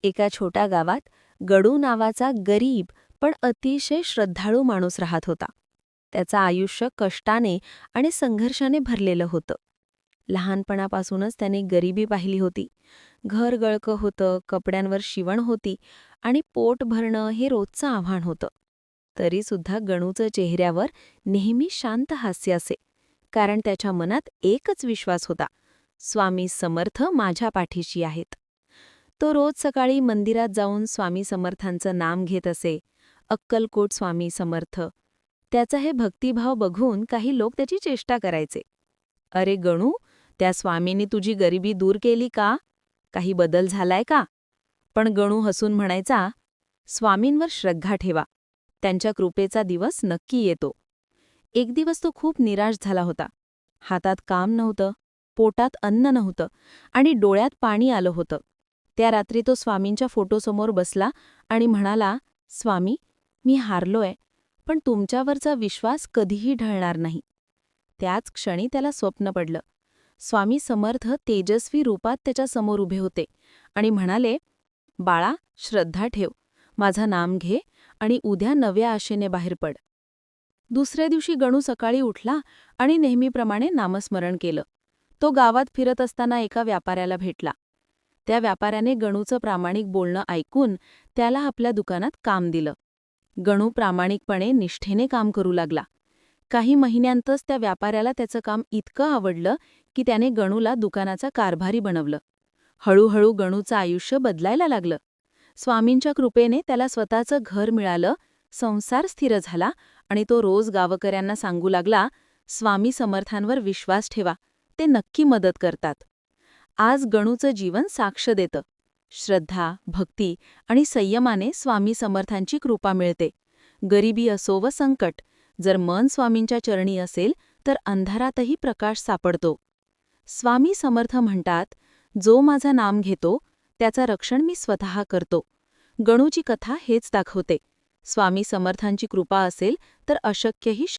एका छोट्या गावात गडू नावाचा गरीब पण अतिशय श्रद्धाळू माणूस राहत होता. त्याचं आयुष्य कष्टाने आणि संघर्षाने भरलेलं होतं. लहानपणापासूनच त्याने गरिबी पाहिली होती. घर गळकं होतं, कपड्यांवर शिवण होती आणि पोट भरणं हे रोजचं आव्हान होतं. तरीसुद्धा गणूचं चेहऱ्यावर नेहमी शांत हास्य असे, कारण त्याच्या मनात एकच विश्वास होता: स्वामी समर्थ माझ्या पाठीशी आहेत. तो रोज सकाळी मंदिरात जाऊन स्वामी समर्थांचं नाम घेत असे. अक्कलकोट स्वामी समर्थ. त्याचा हे भक्तिभाव बघून काही लोक त्याची चेष्टा करायचे. अरे गणू, त्या स्वामींनी तुझी गरिबी दूर केली का? काही बदल झालाय का? पण गणू हसून म्हणायचा, स्वामींवर श्रद्धा ठेवा, त्यांच्या कृपेचा दिवस नक्की येतो. एक दिवस तो खूप निराश झाला होता. हातात काम नव्हतं, पोटात अन्न नव्हतं आणि डोळ्यात पाणी आलं होतं. त्या रात्री तो स्वामींच्या फोटोसमोर बसला आणि म्हणाला, स्वामी, मी हारलोय, पण तुमच्यावरचा विश्वास कधीही ढळणार नाही. त्याच क्षणी त्याला स्वप्न पडलं. स्वामी समर्थ तेजस्वी रूपात त्याच्या समोर उभे होते आणि म्हणाले, बाळा, श्रद्धा ठेव, माझं नाम घे आणि उद्या नव्या आशेने बाहेर पड. दुसऱ्या दिवशी गणू सकाळी उठला आणि नेहमीप्रमाणे नामस्मरण केलं. तो गावात फिरत असताना एका व्यापाऱ्याला भेटला. त्या व्यापाऱ्याने गणूचं प्रामाणिक बोलणं ऐकून त्याला आपल्या दुकानात काम दिलं. गणू प्रामाणिकपणे निष्ठेने काम करू लागला. काही महिन्यांतच त्या व्यापाऱ्याला त्याचं काम इतकं आवडलं की त्याने गणूला दुकानाचा कारभारी बनवलं. हळूहळू गणूचं आयुष्य बदलायला लागलं. स्वामींच्या कृपेने त्याला स्वतःचं घर मिळालं, संसार स्थिर झाला आणि तो रोज गावकऱ्यांना सांगू लागला, स्वामी समर्थांवर विश्वास ठेवा, ते नक्की मदत करतात. आज गणूचं जीवन साक्ष देतं. श्रद्धा, भक्ती आणि संयमाने स्वामी समर्थांची कृपा मिळते. गरिबी असो व संकट, जर मन स्वामींच्या चरणी असेल तर अंधारातही प्रकाश सापडतो. स्वामी समर्थ म्हणतात, जो माझं नाम घेतो त्याचं रक्षण मी स्वतः करतो. गणूची कथा हेच दाखवते. स्वामी समर्थांची कृपा असेल तर अशक्यही